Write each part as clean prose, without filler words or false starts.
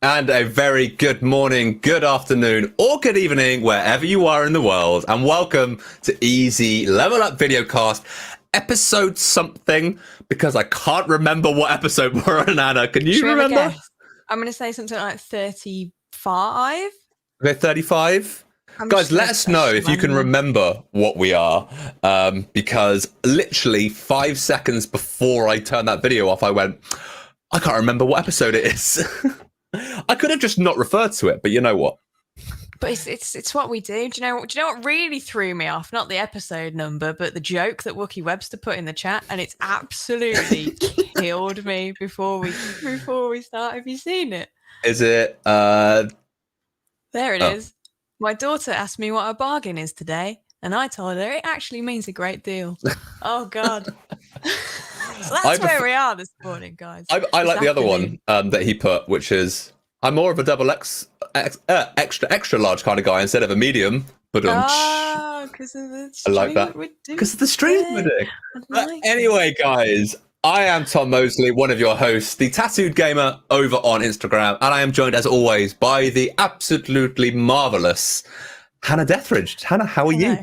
And a very good morning, good afternoon, or good evening, wherever you are in the world. And welcome to Easy Level Up Videocast, episode something, because I can't remember what episode we're on, Anna. Can you remember? I'm going to say something like 35. Okay, 35. Guys, let us know if you can remember what we are, because literally 5 seconds before I turned that video off, I went, I can't remember what episode it is. I could have just not referred to it, but you know what? But it's what we do. Do you know what really threw me off? Not the episode number, but the joke that Wookie Webster put in the chat, and it's absolutely killed me before we start. Have you seen it? Is it? There it is. My daughter asked me what a bargain is today, and I told her it actually means a great deal. Oh God. So that's where we are this morning, guys. I like the other one that he put, which is, I'm more of a double extra large kind of guy instead of a medium. But because of the stream. I like that. Because of the stream we're doing. Anyway, guys, I am Tom Mosley, one of your hosts, the Tattooed Gamer over on Instagram, and I am joined, as always, by the absolutely marvelous Hannah Deathridge. Hannah, how are you?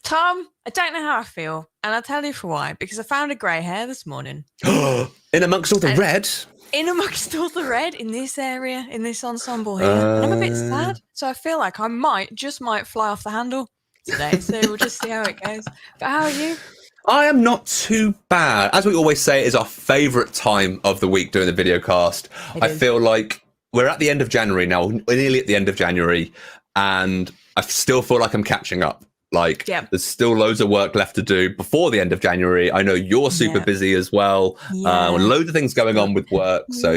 Tom, I don't know how I feel, and I'll tell you for why. Because I found a grey hair this morning. In amongst all the red? In amongst all the red in this area, in this ensemble here. And I'm a bit sad, so I feel like I might fly off the handle today. So we'll just see how it goes. But how are you? I am not too bad. As we always say, it is our favourite time of the week doing the video cast. I feel like we're at the end of January now, we're nearly at the end of January, and I still feel like I'm catching up. There's still loads of work left to do before the end of January. I know you're super busy as well. Loads of things going on with work. So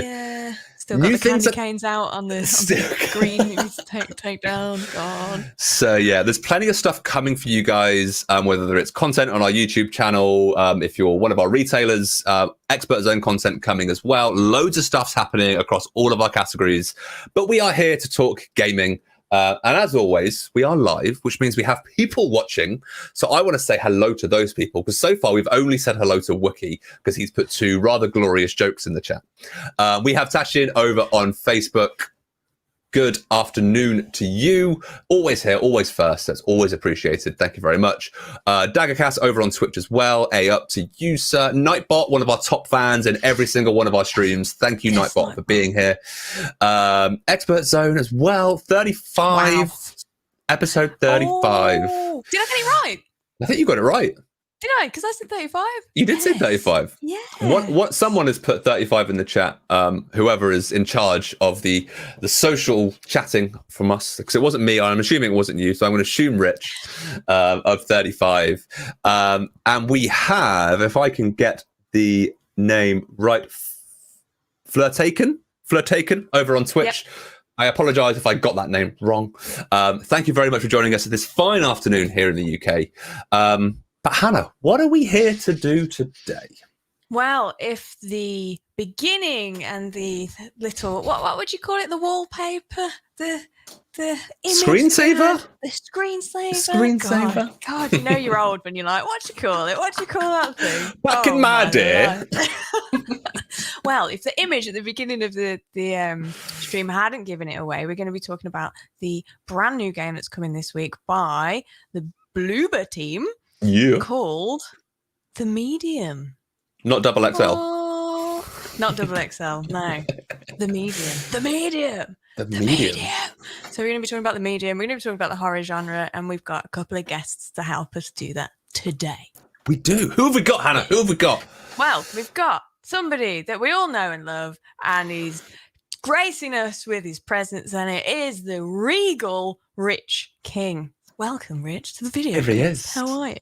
still got the candy canes out on the screen to take down. God. So there's plenty of stuff coming for you guys, whether it's content on our YouTube channel, if you're one of our retailers, expert zone content coming as well. Loads of stuff's happening across all of our categories. But we are here to talk gaming. And as always, we are live, which means we have people watching. So I want to say hello to those people, because so far we've only said hello to Wookie, because he's put 2 rather glorious jokes in the chat. We have Tashin over on Facebook. Good afternoon to you. Always here, always first. That's always appreciated. Thank you very much. Daggercast over on Twitch as well. A up to you, sir. Nightbot, one of our top fans in every single one of our streams. Thank you, Nightbot, for being here. Expert Zone as well. 35. Wow. Episode 35. Oh, did I get it right? I think you got it right. Did I? Because I said 35. You did say 35. Yeah. What? Someone has put 35 in the chat. Whoever is in charge of the social chatting from us, because it wasn't me. I'm assuming it wasn't you, so I'm going to assume Rich of 35. And we have, if I can get the name right, Flirtaken over on Twitch. Yep. I apologise if I got that name wrong. Thank you very much for joining us this fine afternoon here in the UK. But Hannah, what are we here to do today? Well, if the beginning and the little, what would you call it? The wallpaper, the image, screensaver, the screensaver. God, you know you're old when you're like, what do you call it? What do you call that thing? Back in my day. Well, if the image at the beginning of the stream hadn't given it away, we're going to be talking about the brand new game that's coming this week by the Bloober team. Yeah. Called The Medium. Not double XL. Oh, not double XL, no. The Medium. The Medium. The Medium. So we're going to be talking about The Medium. We're going to be talking about the horror genre, and we've got a couple of guests to help us do that today. We do. Who have we got, Hannah? Who have we got? Well, we've got somebody that we all know and love, and he's gracing us with his presence, and it is the regal Rich King. Welcome, Rich, to the video. There he is. How are you?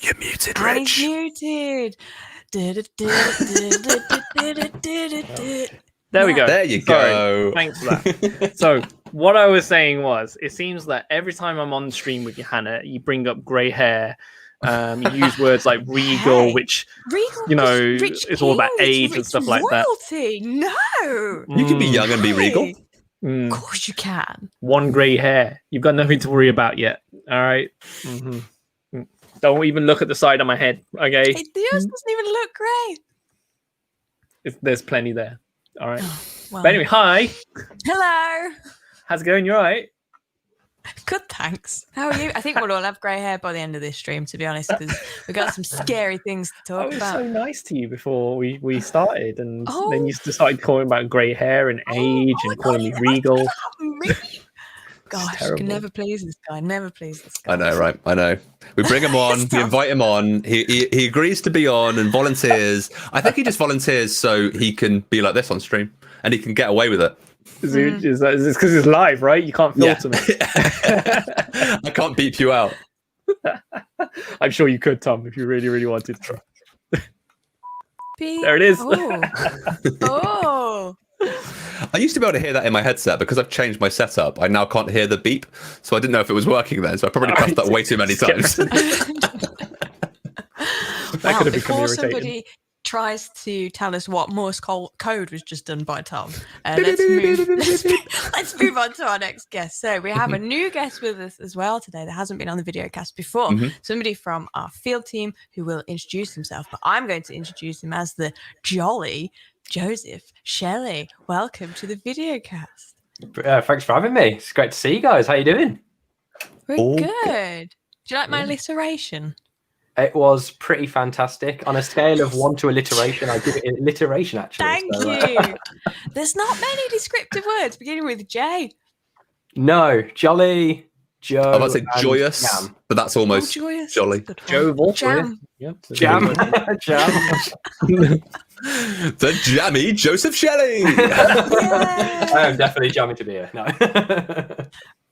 You're muted, Rich. He's muted. There we go. There you go. Thanks for that. So what I was saying was, it seems that every time I'm on stream with you, Hannah, you bring up grey hair. You use words like regal, which, you know, it's all about age and stuff like that. No. You can be young and be regal. Of course you can. One grey hair. You've got nothing to worry about yet. All right. Mm-hmm. Don't even look at the side of my head, okay? Yours doesn't even look grey. There's plenty there. All right. Well, But anyway, hi. hello. How's it going? You all right? Good, thanks. How are you? I think we'll all have grey hair by the end of this stream, to be honest, because we've got some scary things to I talk was about. so nice to you before we started, and Oh. then you started calling about grey hair and age and calling me regal. Gosh, can never please this guy. Never please this guy. I know, right? I know. We bring him on. We invite him on. He agrees to be on and volunteers. I think he just volunteers so he can be like this on stream and he can get away with it. Is this because it's live, right? You can't filter me. I can't beep you out. I'm sure you could, Tom, if you really, really wanted to. There it is. Oh. I used to be able to hear that in my headset because I've changed my setup. I now can't hear the beep, so I didn't know if it was working then. So I probably pressed that way too many times. That could have become before irritating. somebody tries to tell us what Morse code was just done by Tom, let's move on to our next guest. So we have a new guest with us as well today that hasn't been on the Videocast before. Somebody from our field team who will introduce himself, but I'm going to introduce him as the jolly Joseph Shelley. Welcome to the Videocast. Thanks for having me. It's great to see you guys. How you doing? We're good. Do you like my alliteration? It was pretty fantastic. On a scale of 1 to alliteration, I give it alliteration, actually. Thank you. There's not many descriptive words beginning with J. No, jolly, Joe. I was about to say joyous, jam. but that's almost Joyous. jolly. Joe Wolf. Jam. Yep. Jam. Jam. The jammy Joseph Shelley. I am definitely jamming to be here. No.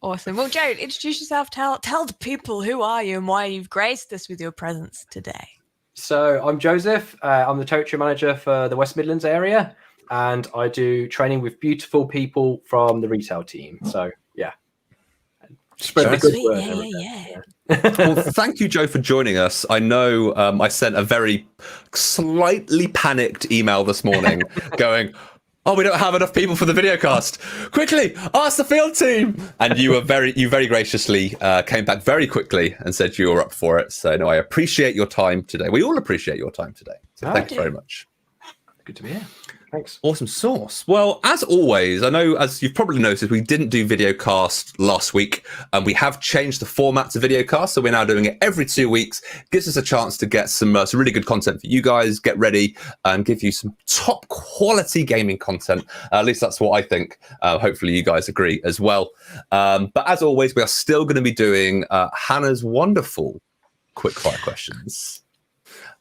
Awesome. Well, Joe, introduce yourself. Tell the people who are you and why you've graced us with your presence today. So I'm Joseph. I'm the territory manager for the West Midlands area, and I do training with beautiful people from the retail team. So yeah, spread the good Sweet. word. Yeah. Well, thank you, Joe, for joining us. I know I sent a very slightly panicked email this morning going, "Oh, we don't have enough people for the Videocast. Quickly, ask the field team." And you very graciously came back very quickly and said you were up for it. So no, I appreciate your time today. We all appreciate your time today. So thank you very much. Good to be here. Thanks. Awesome sauce. Well, as always, I know, as you've probably noticed, we didn't do Videocast last week, and we have changed the format to Videocast, so we're now doing it every 2 weeks. Gives us a chance to get some really good content for you guys, get ready, and give you some top quality gaming content. At least that's what I think. Hopefully you guys agree as well. But as always, we are still going to be doing Hannah's wonderful quickfire questions.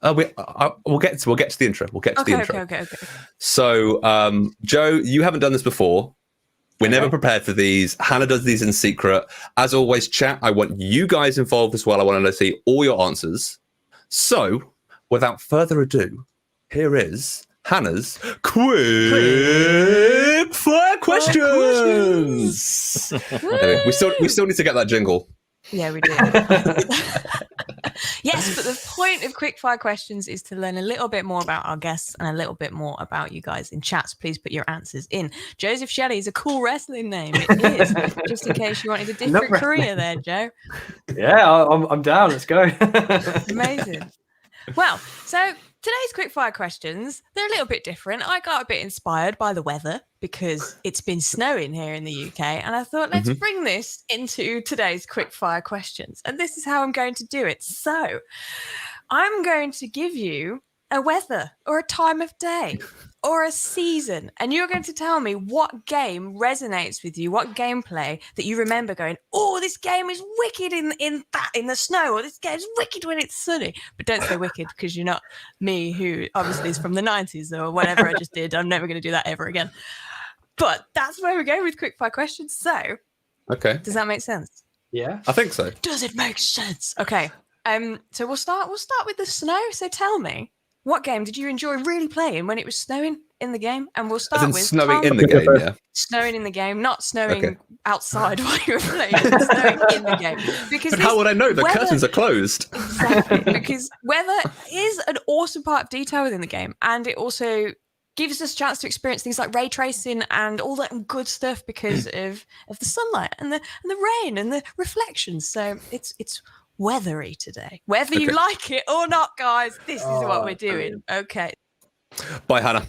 We'll get to the intro. We'll get to the intro. Okay. So, Joe, you haven't done this before. We're never prepared for these. Hannah does these in secret. As always, chat, I want you guys involved as well. I want to see all your answers. So, without further ado, here is Hannah's quick fire questions. Anyway, we still need to get that jingle. Yeah, we do. Yes, but the point of quickfire questions is to learn a little bit more about our guests and a little bit more about you guys in chats. Please put your answers in. Joseph Shelley is a cool wrestling name. It is. Just in case you wanted a different career there, Joe. Yeah, I'm down. Let's go. Amazing. Well, so today's quickfire questions, they're a little bit different. I got a bit inspired by the weather because it's been snowing here in the UK. And I thought, let's bring this into today's quickfire questions. And this is how I'm going to do it. So I'm going to give you a weather or a time of day or a season. And you're going to tell me what game resonates with you, what gameplay that you remember going, oh, this game is wicked in the snow, or this game is wicked when it's sunny. But don't say wicked because you're not me, who obviously is from the 90s or whatever I just did. I'm never going to do that ever again. But that's where we go with quickfire questions. So, okay, does that make sense? Yeah, I think so. Does it make sense? Okay. So we'll start with the snow. So tell me, what game did you enjoy really playing when it was snowing in the game? And we'll start with snowing Tom. in the game, yeah. Snowing in the game, not snowing outside while you were playing, snowing in the game. Because but how would I know? The curtains are closed. Exactly, because weather is an awesome part of detail within the game, and it also gives us a chance to experience things like ray tracing and all that good stuff because of the sunlight and the rain and the reflections. So it's weathery today, whether you like it or not, guys. This is what we're doing. Okay. Bye, Hannah.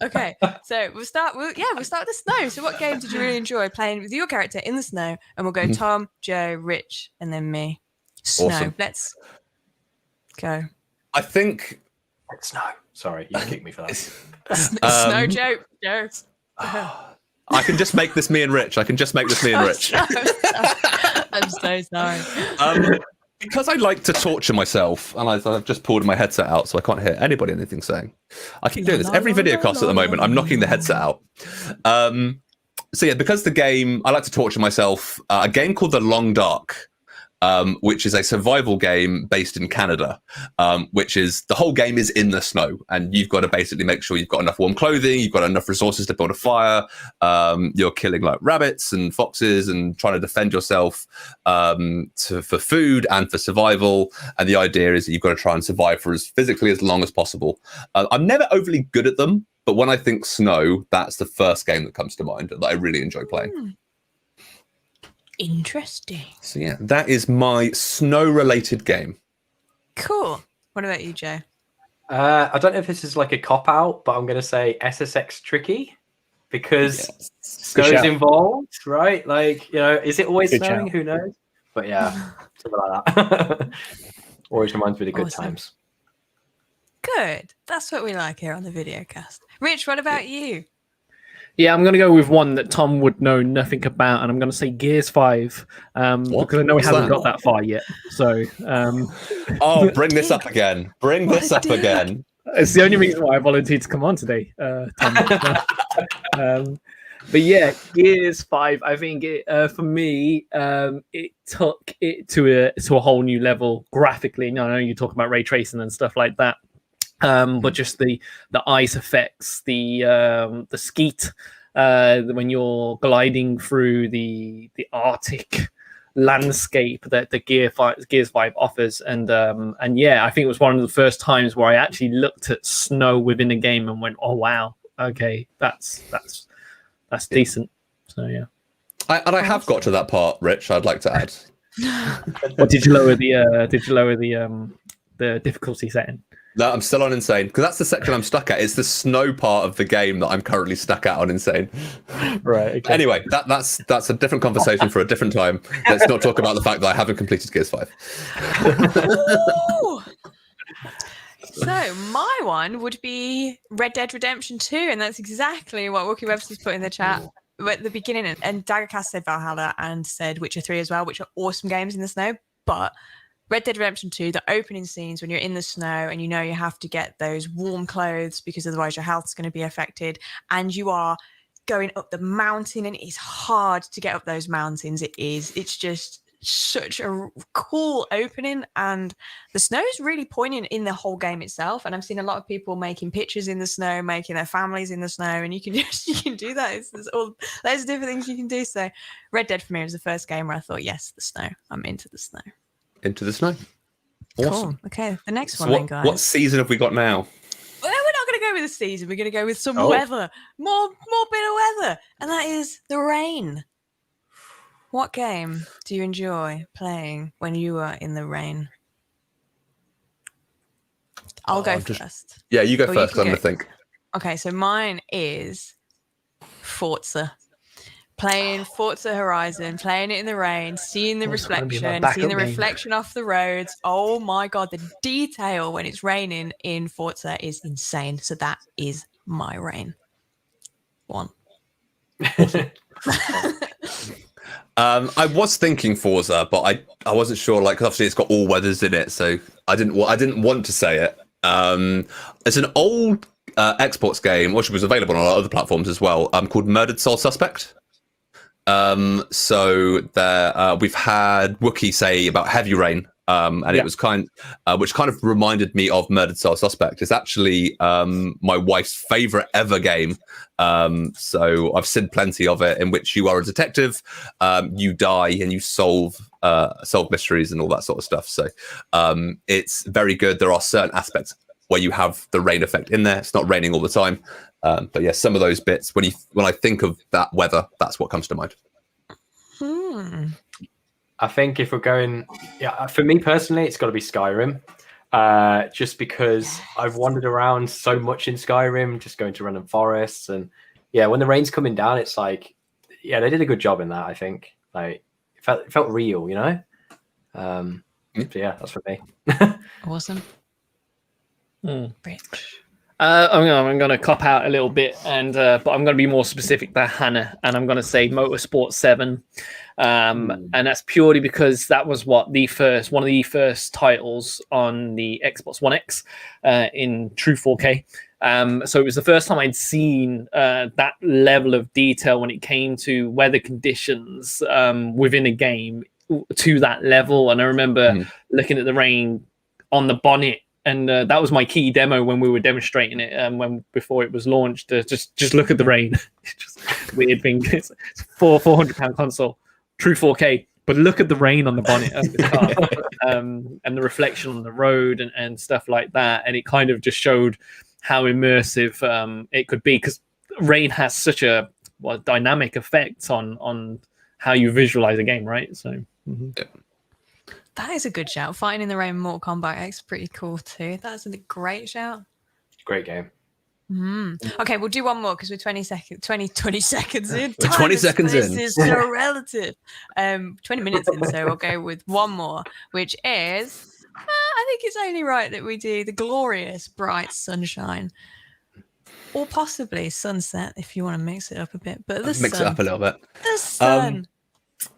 Okay, so we'll start with the snow. So what game did you really enjoy playing with your character in the snow? And we'll go Tom, Joe, Rich, and then me. Snow. Awesome. Let's go. I think Snow. Sorry, you kicked me for that. Snow Joe. Joe. I can just make this me and Rich. I'm so sorry. Because I like to torture myself, and I've just pulled my headset out so I can't hear anybody anything saying. I keep doing this every videocast at the moment. I'm knocking the headset out. So yeah, because the game, I like to torture myself. A game called The Long Dark, which is a survival game based in Canada, which is the whole game is in the snow, and you've got to basically make sure you've got enough warm clothing, you've got enough resources to build a fire, you're killing like rabbits and foxes and trying to defend yourself for food and for survival. And the idea is that you've got to try and survive for as long as possible. I'm never overly good at them, but when I think snow, that's the first game that comes to mind that I really enjoy playing. Interesting. So yeah, that is my snow-related game. Cool. What about you, Joe? I don't know if this is like a cop-out, but I'm going to say SSX Tricky because snow's involved, right? Like, is it always snowing? Who knows? But yeah, something like that. Always reminds me of the good times. Good. That's what we like here on the Videocast. Rich, what about you? Yeah, I'm going to go with one that Tom would know nothing about, and I'm going to say Gears 5, because I know we haven't got that far yet. So, bring this up again. It's the only reason why I volunteered to come on today, Tom. But yeah, Gears 5. I think for me, it took it to a whole new level graphically. Now, I know you talk about ray tracing and stuff like that. But just the ice effects, the skeet when you're gliding through the Arctic landscape that the Gears 5 offers, and yeah, I think it was one of the first times where I actually looked at snow within a game and went, oh wow, okay, that's decent. So yeah, I have got to that part, Rich. I'd like to add. What did you lower the difficulty setting? No, I'm still on Insane, because that's the section I'm stuck at. It's the snow part of the game that I'm currently stuck at on Insane. Right. Okay. Anyway, that's a different conversation for a different time. Let's not talk about the fact that I haven't completed Gears 5. So my one would be Red Dead Redemption 2, and that's exactly what Wookie Webster's put in the chat at the beginning. And Daggercast said Valhalla and said Witcher 3 as well, which are awesome games in the snow, but Red Dead Redemption 2, the opening scenes when you're in the snow and you have to get those warm clothes because otherwise your health's going to be affected, and you are going up the mountain, and it's hard to get up those mountains. It's just such a cool opening, and the snow is really poignant in the whole game itself. And I've seen a lot of people making pictures in the snow, making their families in the snow, and you can do that. There's different things you can do. So Red Dead for me was the first game where I thought, yes, the snow. I'm into the snow. Into the snow. Awesome. Cool. Okay, the next one, what, then, guys. What season have we got now? Well, we're not going to go with the season. We're going to go with some weather, more bit of weather, and that is the rain. What game do you enjoy playing when you are in the rain? I'll go first. Yeah, you go first. I'm going to think. Okay, so mine is Forza. Playing Forza Horizon, playing it in the rain, seeing the reflection off the roads. Oh my God, the detail when it's raining in Forza is insane. So that is my rain. One. I was thinking Forza, but I wasn't sure. Like, obviously, it's got all weathers in it, so I didn't want to say it. It's an old Xbox game, which was available on other platforms as well. Called Murdered Soul Suspect. So there, we've had Wookie say about Heavy Rain, and it was which kind of reminded me of Murdered Soul Suspect. It's actually my wife's favorite ever game. So I've seen plenty of it, in which you are a detective, you die and you solve mysteries and all that sort of stuff. So it's very good. There are certain aspects where you have the rain effect in there. It's not raining all the time. But yeah, some of those bits, when I think of that weather, that's what comes to mind. I think if we're going, for me personally, it's got to be Skyrim. just because I've wandered around so much in Skyrim, just going to random forests, and when the rain's coming down, it's like, they did a good job in that. I think like it felt real, So that's for me. Awesome. Rich. I'm going to cop out a little bit, but I'm going to be more specific than Hannah, and I'm going to say Motorsport 7. And that's purely because that was one of the first titles on the Xbox One X in true 4K. So it was the first time I'd seen that level of detail when it came to weather conditions within a game to that level. And I remember looking at the rain on the bonnet. And that was my key demo when we were demonstrating it before it was launched. Just look at the rain. It's just weird thing. It's £400 console, true 4K. But look at the rain on the bonnet of the car and the reflection on the road and stuff like that. And it kind of just showed how immersive it could be, because rain has such a dynamic effect on how you visualize a game, right? So. Yeah. That is a good shout. Fighting in the Rain Mortal Kombat X pretty cool too. That's a great shout. Great game. Okay, we'll do one more because we're 20 seconds in. We're 20 seconds in. This is so relative. 20 minutes in, so we'll go with one more, which is, I think it's only right that we do the glorious bright sunshine. Or possibly sunset if you want to mix it up a bit. But mix it up a little bit. The sun.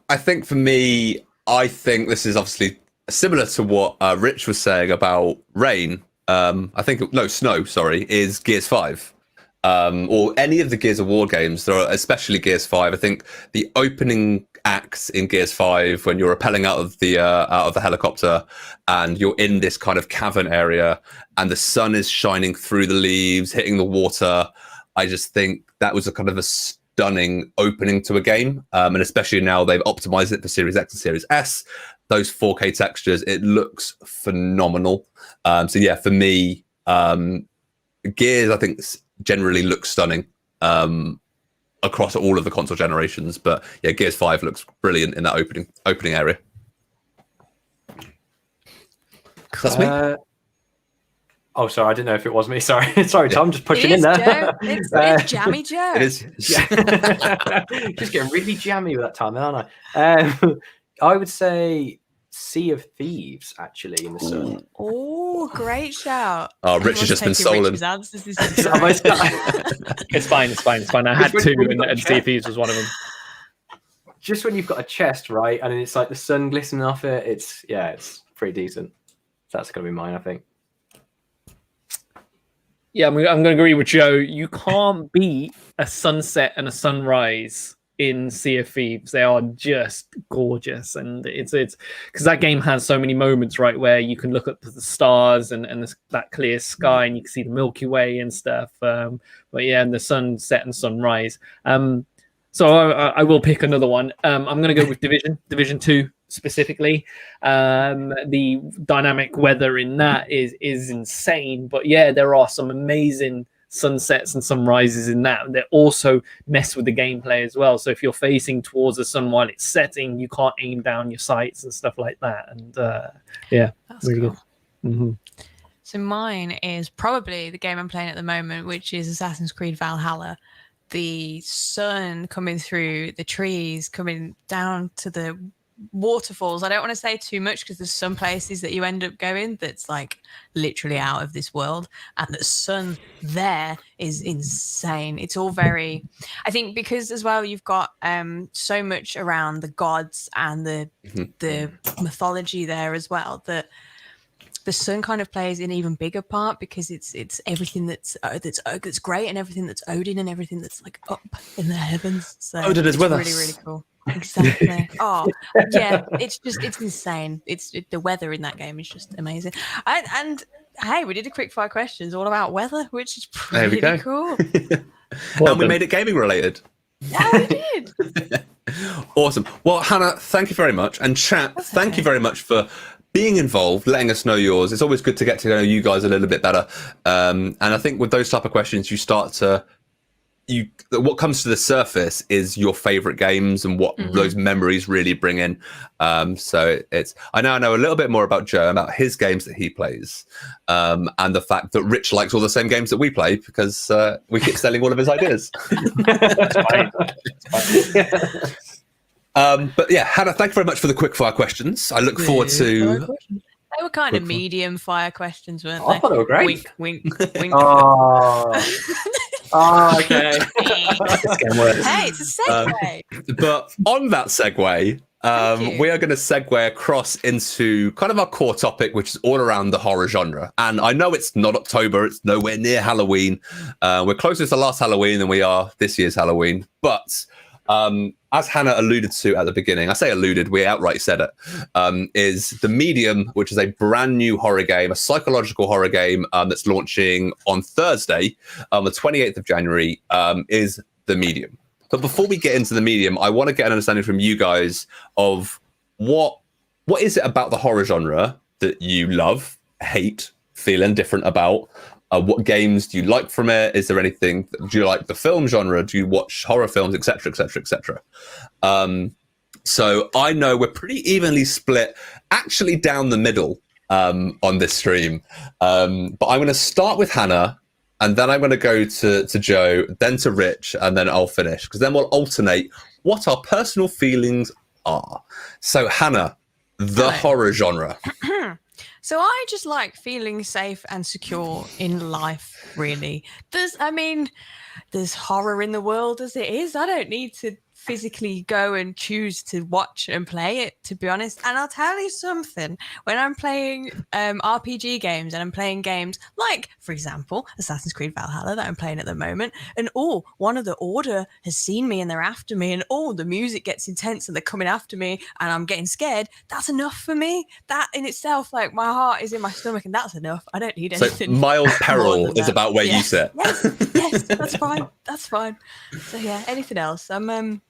I think for me, I think this is obviously similar to what Rich was saying about rain. Snow, is Gears 5. Or any of the Gears of War games, especially Gears 5. I think the opening acts in Gears 5, when you're rappelling out of the helicopter and you're in this kind of cavern area and the sun is shining through the leaves, hitting the water, I just think that was a kind of a stunning opening to a game, and especially now they've optimized it for Series X and Series S. Those 4K textures, it looks phenomenal. For me, Gears I think generally looks stunning across all of the console generations. But yeah, Gears 5 looks brilliant in that opening area. That's me. Oh, sorry, I didn't know if it was me. Sorry, Tom, just pushing in there. Joe. It's Jammy Joe. It is. Just getting really jammy with that time, aren't I? I would say Sea of Thieves, actually, in the sun. Oh, great shout. Oh, Rich has just been stolen. It's fine. I had two, and Sea of Thieves was one of them. Just when you've got a chest, right, and it's like the sun glistening off it, it's pretty decent. So that's going to be mine, I think. Yeah, I'm going to agree with Joe. You can't beat a sunset and a sunrise in Sea of Thieves. They are just gorgeous, and it's because that game has so many moments, right, where you can look up to the stars and that clear sky, and you can see the Milky Way and stuff. And the sunset and sunrise. So I will pick another one. I'm going to go with Division 2 specifically. The dynamic weather in that is insane. But yeah, there are some amazing sunsets and sunrises in that also mess with the gameplay as well. So if you're facing towards the sun while it's setting, you can't aim down your sights and stuff like that. And that's really cool. Good. Mm-hmm. So mine is probably the game I'm playing at the moment, which is Assassin's Creed Valhalla. The sun coming through the trees, coming down to the waterfalls. I don't want to say too much because there's some places that you end up going that's like literally out of this world, and the sun there is insane. It's all very, I think, because as well you've got so much around the gods and the mythology there as well, that the sun kind of plays an even bigger part, because it's everything that's great, and everything that's Odin, and everything that's like up in the heavens. So Odin is with us. Really cool. Exactly. Oh yeah, it's insane. The weather in that game is just amazing. And hey, we did a quick fire questions all about weather, which is pretty cool. And we made it gaming related. Yeah, we did. Awesome. Well, Hannah, thank you very much, and chat. Thank you very much for being involved, letting us know yours. It's always good to get to know you guys a little bit better. And I think with those type of questions, you start to what comes to the surface is your favorite games and what those memories really bring in. So I now know a little bit more about Joe, about his games that he plays, and the fact that Rich likes all the same games that we play because we keep selling all of his ideas. That's fine. But yeah, Hannah, thank you very much for the quick fire questions. I look forward to. They were kind of medium fire questions, weren't they? I thought they were great. Wink, wink, wink. Okay. It's getting worse. Hey, it's a segue. But on that segue, we are going to segue across into kind of our core topic, which is all around the horror genre. And I know it's not October, it's nowhere near Halloween. We're closer to last Halloween than we are this year's Halloween. But as Hannah alluded to at the beginning, I say alluded, we outright said it, is The Medium, which is a brand new horror game, a psychological horror game that's launching on Thursday, on the 28th of January, is The Medium. But before we get into The Medium, I want to get an understanding from you guys of what is it about the horror genre that you love, hate, feel indifferent about? What games do you like from it? Is there anything? Do you like the film genre? Do you watch horror films, etc., etc., etc.? So I know we're pretty evenly split, actually down the middle on this stream. But I'm going to start with Hannah, and then I'm going to go to Joe, then to Rich, and then I'll finish, because then we'll alternate what our personal feelings are. So Hannah, the horror genre. So I just like feeling safe and secure in life, really. There's horror in the world as it is. I don't need to physically go and choose to watch and play it, to be honest. And I'll tell you something, when I'm playing RPG games and I'm playing games like, for example, Assassin's Creed Valhalla that I'm playing at the moment, and one of the Order has seen me and they're after me, and the music gets intense and they're coming after me and I'm getting scared, that's enough for me. That in itself, like, my heart is in my stomach and that's enough. I don't need anything. So mild peril is about where you sit. Yes, that's fine. That's fine. So yeah, anything else? I'm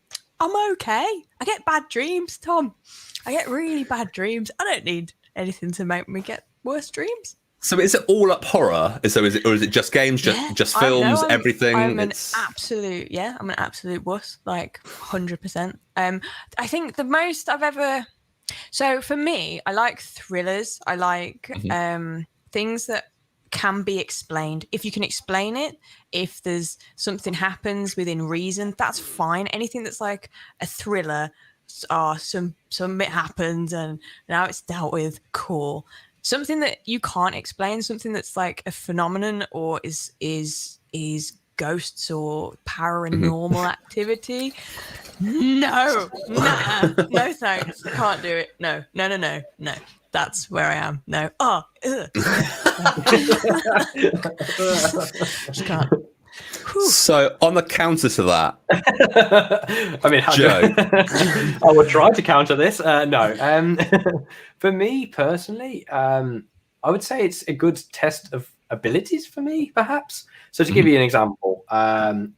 okay. I get bad dreams, Tom. I get really bad dreams. I don't need anything to make me get worse dreams. So is it all up horror? Or is it just games, just films, everything? I'm an absolute wuss, like 100%. I think the most I've ever. So for me, I like thrillers. I like things that can be explained. If you can explain it, if there's something happens within reason, that's fine. Anything that's like a thriller, some bit happens and now it's dealt with, cool. Something that you can't explain, something that's like a phenomenon or is ghosts or paranormal activity. No thanks. I can't do it. No. That's where I am. No. Just can't. So on the counter to that, I mean, Joe, I would try to counter this. No. For me personally, I would say it's a good test of abilities for me, perhaps. So to give you an example,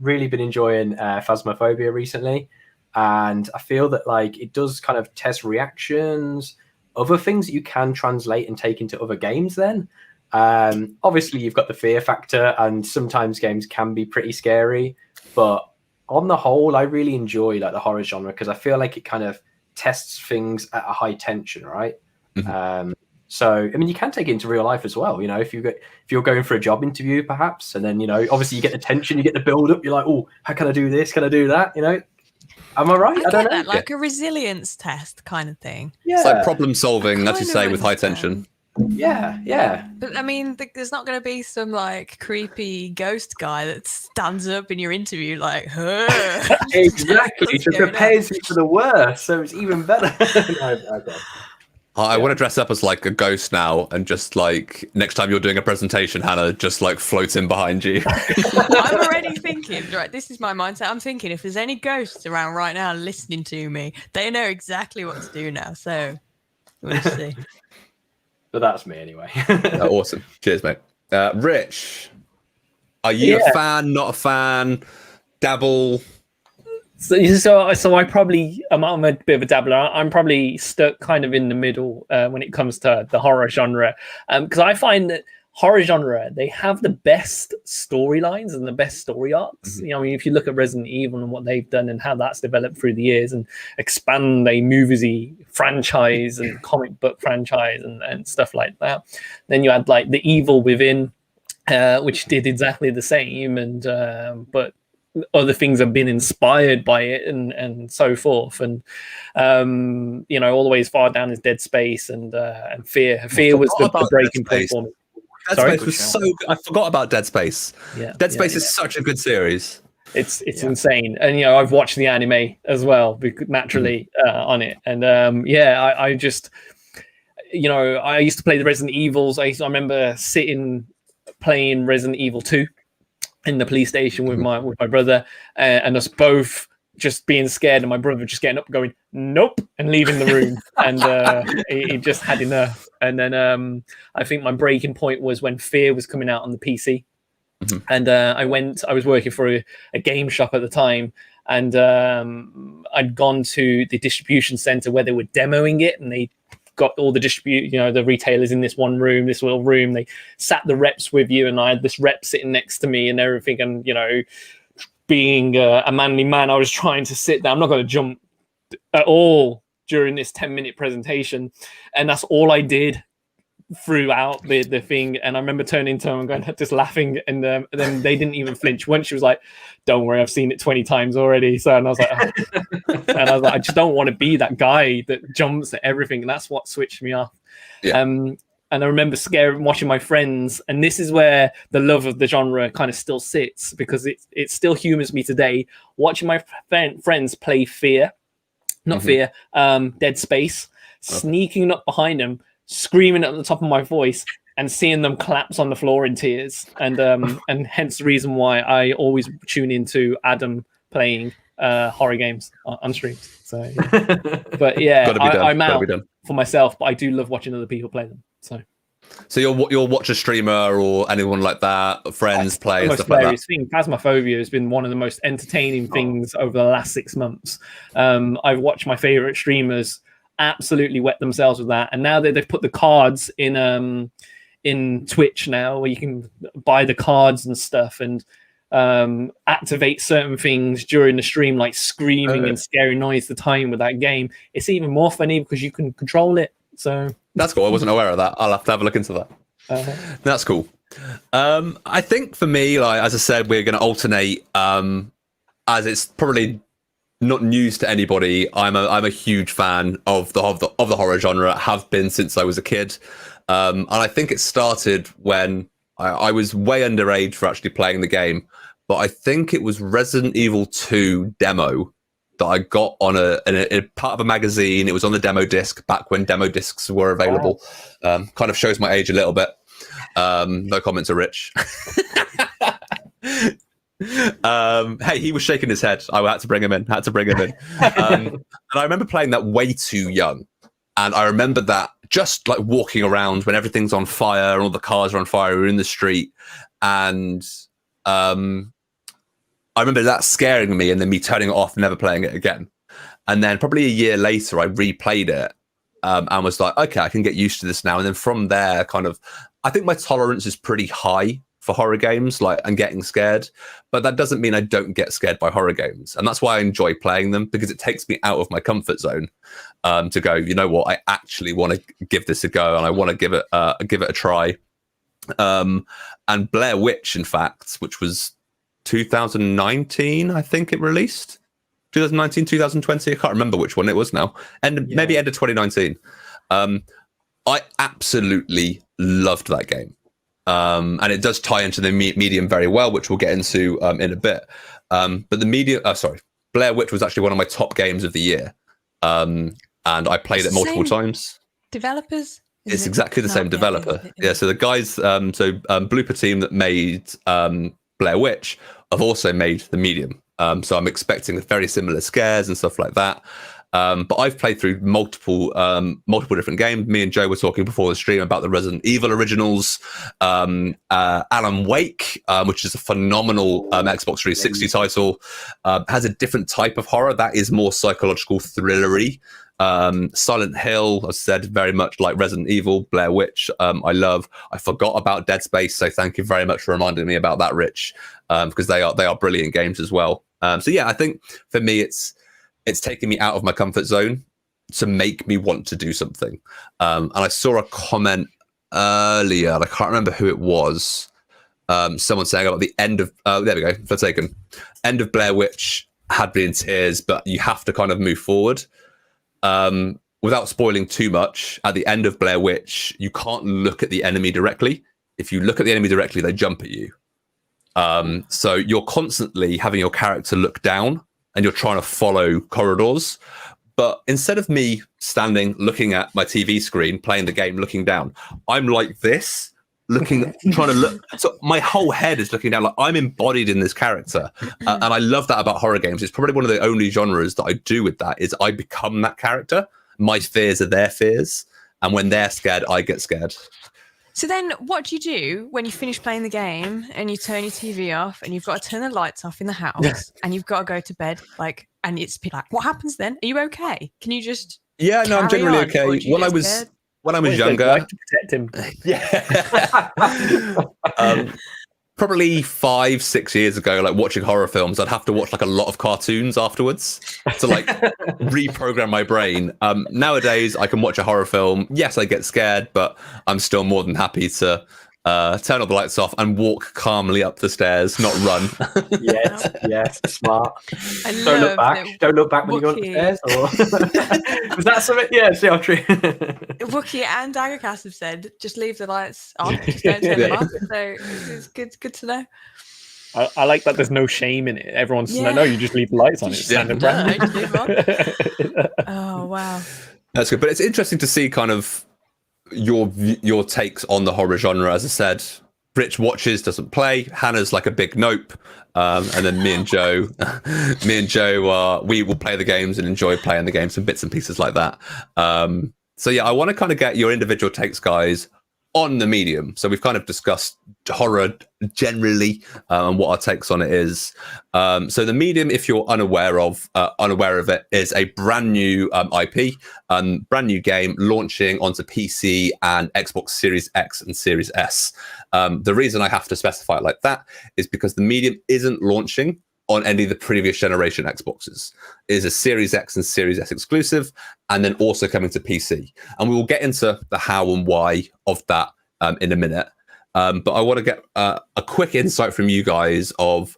really been enjoying Phasmophobia recently, and I feel that like it does kind of test reactions, other things that you can translate and take into other games then. Obviously you've got the fear factor and sometimes games can be pretty scary, but on the whole I really enjoy like the horror genre because I feel like it kind of tests things at a high tension, right? So I mean you can take it into real life as well, you know, if you're going for a job interview perhaps, and then, you know, obviously you get the tension, you get the build up, you're like, oh, how can I do this, can I do that, you know? Am I right? I don't know. That, like a resilience test kind of thing. Yeah. It's like problem solving, as you say, with high tension. Yeah. But I mean, there's not going to be some like creepy ghost guy that stands up in your interview like, exactly, to prepare you for the worst, so it's even better. I want to dress up as like a ghost now, and just like next time you're doing a presentation, Hannah, just like floats in behind you. I'm already thinking, right, this is my mindset. I'm thinking if there's any ghosts around right now listening to me, they know exactly what to do now. So we'll see. But that's me anyway. Awesome. Cheers, mate. Rich, are you a fan, not a fan? Dabble? So I probably I'm a bit of a dabbler. I'm probably stuck kind of in the middle when it comes to the horror genre, because I find that horror genre, they have the best storylines and the best story arcs. Mm-hmm. You know, I mean, if you look at Resident Evil and what they've done and how that's developed through the years and expand a movie franchise and comic book franchise and stuff like that, then you had like The Evil Within, which did exactly the same, and but other things have been inspired by it and so forth, and you know, all the way as far down as Dead Space and Fear was the breaking point for me. Dead Space was so good. I forgot about Dead Space. Dead Space is such a good series. It's insane, and you know, I've watched the anime as well naturally on it, and I just, you know, I used to play the Resident Evils. I remember sitting playing Resident Evil 2 in the police station with my brother, and us both just being scared, and my brother just getting up going nope and leaving the room, and he just had enough. And then I think my breaking point was when Fear was coming out on the PC, and I was working for a game shop at the time, and I'd gone to the distribution center where they were demoing it, and they got all the the retailers in this one room, this little room. They sat the reps with you, and I had this rep sitting next to me and everything. And, you know, being a manly man, I was trying to sit there. I'm not going to jump at all during this 10-minute presentation. And that's all I did throughout the thing. And I remember turning to him and going, just laughing. And then they didn't even flinch. Once she was like, don't worry, I've seen it 20 times already. So, and I was like, oh. And I was like, I just don't want to be that guy that jumps at everything. And that's what switched me off. And I remember watching my friends, and this is where the love of the genre kind of still sits, because it still humors me today, watching my friends play Dead Space, sneaking up behind them, screaming at the top of my voice, and seeing them collapse on the floor in tears. And hence the reason why I always tune into Adam playing horror games on streams. So, yeah. But yeah, I'm out for myself, but I do love watching other people play them. So you'll watch a streamer or anyone like that, friends play and stuff like that. Thing. Phasmophobia has been one of the most entertaining things over the last 6 months. I've watched my favorite streamers absolutely wet themselves with that, and now that they've put the cards in Twitch now, where you can buy the cards and stuff and activate certain things during the stream, like screaming and scary noise the time with that game. It's even more funny because you can control it. So that's cool. I wasn't aware of that. I'll have to have a look into that. That's cool. I think for me, like as I said, we're going to alternate. As it's probably not news to anybody, I'm a huge fan of the horror genre. Have been since I was a kid, and I think it started when I was way underage for actually playing the game. But I think it was Resident Evil 2 demo that I got on a part of a magazine. It was on the demo disc back when demo discs were available. Wow. Kind of shows my age a little bit. No comment to Rich. Hey, he was shaking his head. I had to bring him in. And I remember playing that way too young. And I remember that just like walking around when everything's on fire and all the cars are on fire. We're in the street. And I remember that scaring me and then me turning it off and never playing it again. And then probably a year later, I replayed it and was like, okay, I can get used to this now. And then from there, I think my tolerance is pretty high for horror games, and getting scared. But that doesn't mean I don't get scared by horror games. And that's why I enjoy playing them, because it takes me out of my comfort zone to go, you know what, I actually want to give this a go and I want to give it a try. And Blair Witch, in fact, which was 2019, I think it released. 2019, 2020, I can't remember which one it was now. Maybe end of 2019. I absolutely loved that game. And it does tie into the medium very well, which we'll get into in a bit. But Blair Witch was actually one of my top games of the year. And I played it multiple times. Developers? It's exactly the same developer. Yeah, so the guys, Blooper Team that made Blair Witch have also made the medium. So I'm expecting very similar scares and stuff like that. But I've played through multiple different games. Me and Joe were talking before the stream about the Resident Evil originals, Alan Wake, which is a phenomenal Xbox 360 title, has a different type of horror that is more psychological thrillery. Silent Hill, I've said, very much like Resident Evil, Blair Witch. I love. I forgot about Dead Space, so thank you very much for reminding me about that, Rich, because they are brilliant games as well. So yeah, I think for me, it's taking me out of my comfort zone to make me want to do something. And I saw a comment earlier, I can't remember who it was. Someone saying about the end of there we go, Forsaken. End of Blair Witch had me in tears, but you have to kind of move forward. Without spoiling too much, at the end of Blair Witch, you can't look at the enemy directly. If you look at the enemy directly, they jump at you. So you're constantly having your character look down and you're trying to follow corridors. But instead of me standing, looking at my TV screen, playing the game, looking down, I'm like this, trying to look. So my whole head is looking down, like I'm embodied in this character. And I love that about horror games. It's probably one of the only genres that I do with that is I become that character. My fears are their fears. And when they're scared, I get scared. So then what do you do when you finish playing the game and you turn your TV off and you've got to turn the lights off in the house and you've got to go to bed, like, and it's like, what happens then? Are you okay? Can you just Yeah, no, I'm generally on, okay. When I was younger, like to protect him. Yeah. Probably 5-6 years ago, like watching horror films, I'd have to watch like a lot of cartoons afterwards to like reprogram my brain. Nowadays, I can watch a horror film. Yes, I get scared, but I'm still more than happy to turn all the lights off and walk calmly up the stairs, not run. Yes, smart. Don't look back. Don't look back when you go up the stairs. Or... Was that something? Yeah, see how true. Wookie and Daggercast have said, just leave the lights off, just don't turn them off. So it's good to know. I like that there's no shame in it. Everyone's no, you just leave the lights on. It's standard brand. Just leave them on. Oh, wow. That's good. But it's interesting to see kind of your takes on the horror genre. As I said, Rich watches, doesn't play. Hannah's like a big nope. And then me and Joe, we will play the games and enjoy playing the games and bits and pieces like that. So yeah, I want to kind of get your individual takes, guys, on the medium. So we've kind of discussed horror generally and what our takes on it is. So the medium, if you're unaware of it, is a brand new IP, brand new game launching onto PC and Xbox Series X and Series S. The reason I have to specify it like that is because the medium isn't launching on any of the previous generation Xboxes. It is a Series X and Series S exclusive, and then also coming to PC. And we will get into the how and why of that in a minute. But I want to get a quick insight from you guys of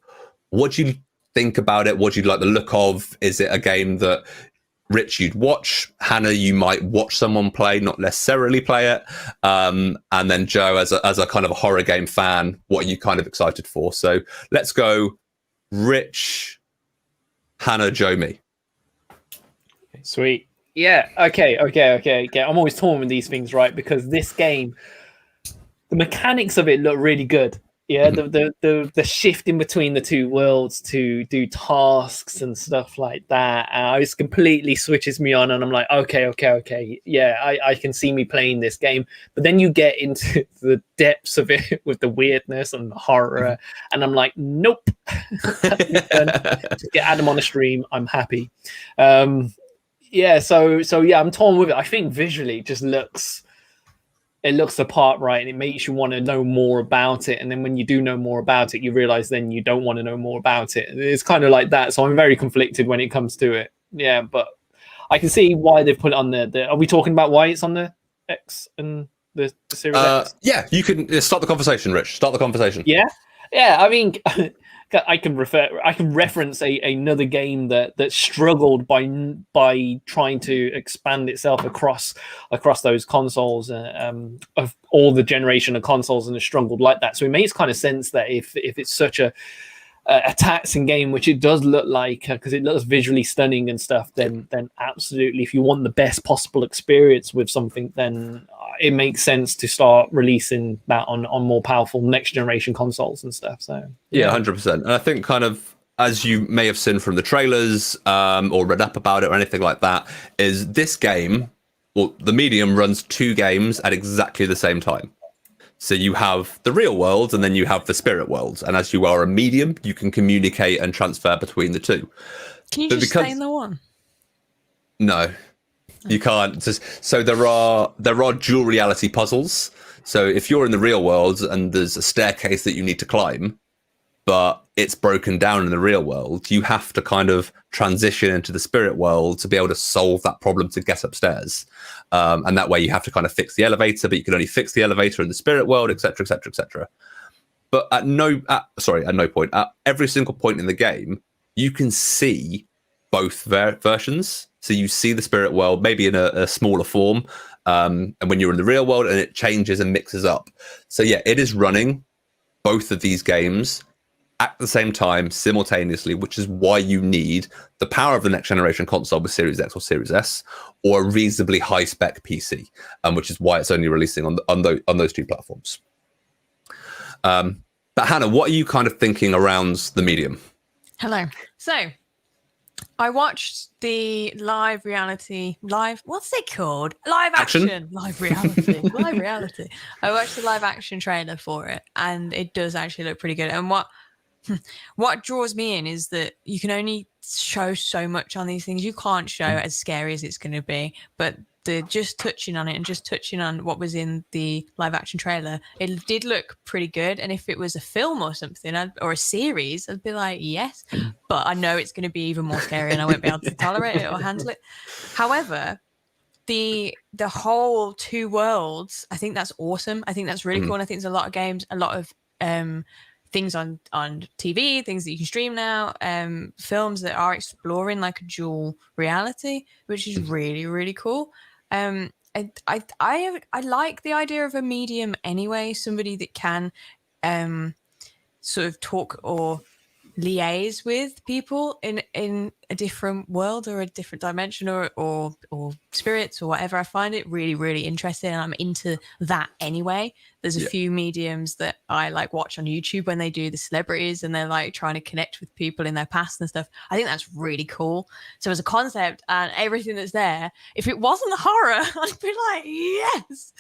what you think about it, what you'd like the look of. Is it a game that, Rich, you'd watch? Hannah, you might watch someone play, not necessarily play it. And then Joe, as a kind of a horror game fan, what are you kind of excited for? So let's go Rich, Hannah, Joe, me. Sweet. Yeah. Okay. I'm always torn with these things, right? Because this game, the mechanics of it look really good. Yeah, the shift in between the two worlds to do tasks and stuff like that, it completely switches me on, and I'm like, okay, yeah, I can see me playing this game. But then you get into the depths of it with the weirdness and the horror, and I'm like, nope. Just get Adam on the stream, I'm happy. Yeah, so yeah, I'm torn with it. I think visually it just looks the part right, and it makes you want to know more about it. And then when you do know more about it, you realize then you don't want to know more about it. It's kind of like that. So I'm very conflicted when it comes to it. Yeah, but I can see why they've put it on there. Are we talking about why it's on the X and the Series X? Yeah, you can start the conversation, Rich. Start the conversation. Yeah. I mean, I can reference another game that struggled by trying to expand itself across those consoles of all the generation of consoles, and it struggled like that. So it makes kind of sense that if it's such a taxing game, which it does look like, because it looks visually stunning and stuff, then absolutely, if you want the best possible experience with something, then it makes sense to start releasing that on more powerful next generation consoles and stuff. So yeah, 100%. And I think kind of, as you may have seen from the trailers or read up about it or anything like that, is this game, well, the medium runs 2 games at exactly the same time. So you have the real world and then you have the spirit world. And as you are a medium, you can communicate and transfer between the two. Can you just stay in the one? No. You can't. So there are dual reality puzzles. So if you're in the real world and there's a staircase that you need to climb, but it's broken down in the real world, you have to kind of transition into the spirit world to be able to solve that problem to get upstairs. And that way you have to kind of fix the elevator, but you can only fix the elevator in the spirit world, etc., etc., etc. But at no point, at every single point in the game, you can see both versions. So you see the spirit world, maybe in a smaller form, and when you're in the real world, and it changes and mixes up. So yeah, it is running both of these games at the same time, simultaneously, which is why you need the power of the next generation console with Series X or Series S, or a reasonably high spec PC, which is why it's only releasing on those two platforms. But Hannah, what are you kind of thinking around the medium? Hello. So I watched the what's it called? Live action. Live reality. I watched the live action trailer for it, and it does actually look pretty good. And what draws me in is that you can only show so much on these things. You can't show as scary as it's going to be, but just touching on it and just touching on what was in the live action trailer, it did look pretty good. And if it was a film or something, or a series, I'd be like, yes. But I know it's going to be even more scary, and I won't be able to tolerate it or handle it. However, the whole two worlds, I think that's awesome. I think that's really cool. And I think there's a lot of games, a lot of things on TV, things that you can stream now, films that are exploring like a dual reality, which is really, really cool. I like the idea of a medium anyway, somebody that can sort of talk or liaise with people in a different world or a different dimension or spirits or whatever. I find it really, really interesting, and I'm into that anyway. There's a few mediums that I like watch on YouTube when they do the celebrities and they're like trying to connect with people in their past and stuff. I think that's really cool. So as a concept and everything that's there, if it wasn't horror, I'd be like, yes.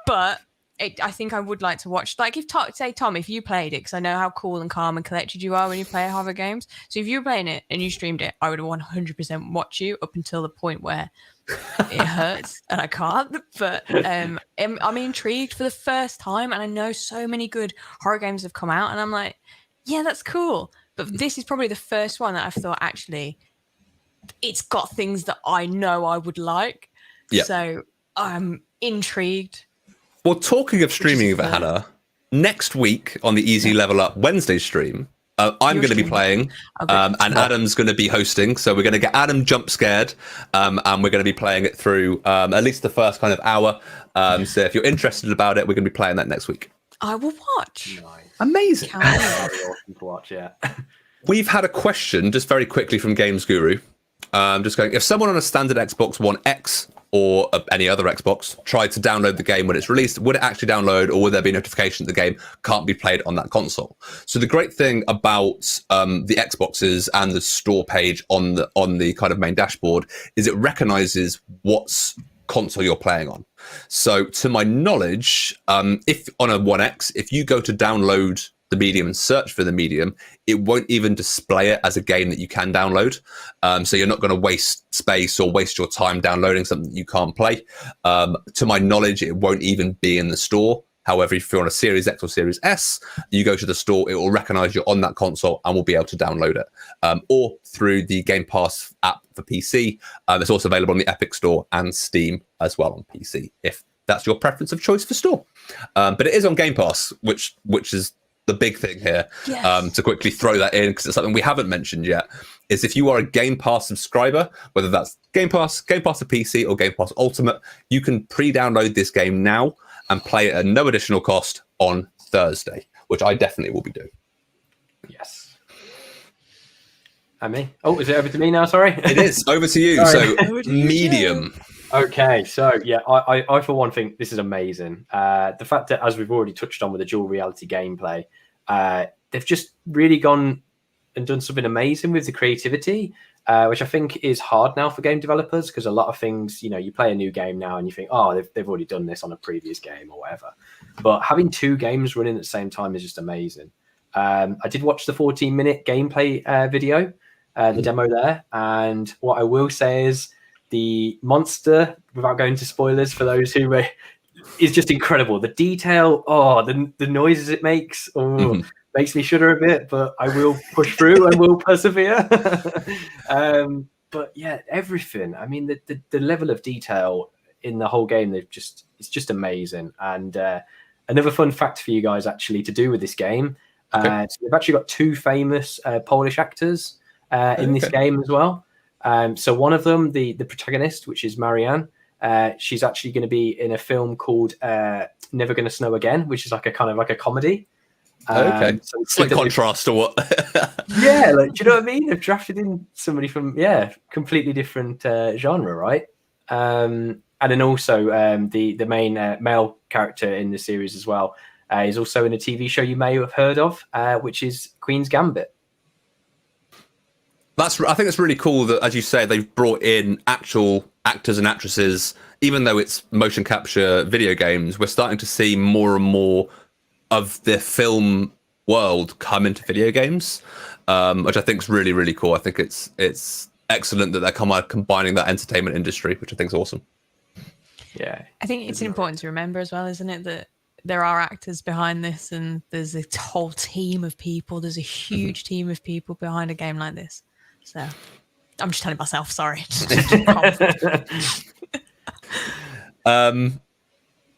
But I think I would like to watch, like, Tom, if you played it, because I know how cool and calm and collected you are when you play horror games. So if you were playing it and you streamed it, I would 100% watch you up until the point where it hurts and I can't. But I'm intrigued for the first time, and I know so many good horror games have come out, and I'm like, yeah, that's cool. But this is probably the first one that I've thought, actually, it's got things that I know I would like. Yep. So I'm intrigued. Well, talking of streaming of it, Hannah, next week on the Easy Level Up Wednesday stream, I'm going to be playing, and Adam's going to be hosting. So we're going to get Adam jump scared, and we're going to be playing it through at least the first kind of hour. So if you're interested about it, we're going to be playing that next week. I will watch. Nice. Amazing. Awesome to watch, yeah. We've had a question just very quickly from Games Guru. Just going, if someone on a standard Xbox One X or any other Xbox tried to download the game when it's released, would it actually download, or would there be notification that the game can't be played on that console? So the great thing about the Xboxes and the store page on the kind of main dashboard is it recognizes what's console you're playing on. So to my knowledge, if on a One X, if you go to download the medium and search for the medium, it won't even display it as a game that you can download. So you're not going to waste space or waste your time downloading something that you can't play. To my knowledge, it won't even be in the store. However, if you're on a Series X or Series S, you go to the store, it will recognize you're on that console and will be able to download it. Or through the Game Pass app for PC. It's also available on the Epic Store and Steam as well on PC, if that's your preference of choice for store. But it is on Game Pass, which is the big thing here. Yes. To quickly throw that in, because it's something we haven't mentioned yet, is if you are a Game Pass subscriber, whether that's Game Pass for PC, or Game Pass Ultimate, you can pre-download this game now and play it at no additional cost on Thursday, which I definitely will be doing. Yes. And me? Oh, is it over to me now? Sorry. It is over to you. So medium. Okay, so yeah, I for one think this is amazing. The fact that, as we've already touched on with the dual reality gameplay, they've just really gone and done something amazing with the creativity, which I think is hard now for game developers, because a lot of things, you play a new game now and you think, oh, they've already done this on a previous game or whatever. But having two games running at the same time is just amazing. I did watch the 14-minute gameplay video, the demo there, and what I will say is, the monster, without going to spoilers for those who is just incredible. The detail, the noises it makes, makes me shudder a bit, but I will push through and will persevere. But yeah, everything. I mean, the level of detail in the whole game, it's just amazing. And another fun fact for you guys actually to do with this game, so they've actually got 2 famous Polish actors in this game as well. So one of them, the protagonist, which is Marianne, she's actually going to be in a film called Never Gonna Snow Again, which is like a kind of like a comedy. So it's like contrast to what yeah, like, do you know what I mean? They've drafted in somebody from completely different genre, right? And then also the main male character in the series as well is also in a TV show you may have heard of, which is Queen's Gambit. I think it's really cool that, as you say, they've brought in actual actors and actresses. Even though it's motion capture video games, we're starting to see more and more of the film world come into video games, which I think is really, really cool. I think it's excellent that they're combining that entertainment industry, which I think is awesome. Yeah, I think it's important to remember as well, isn't it, that there are actors behind this, and there's a whole team of people. There's a huge team of people behind a game like this. So I'm just telling myself, sorry.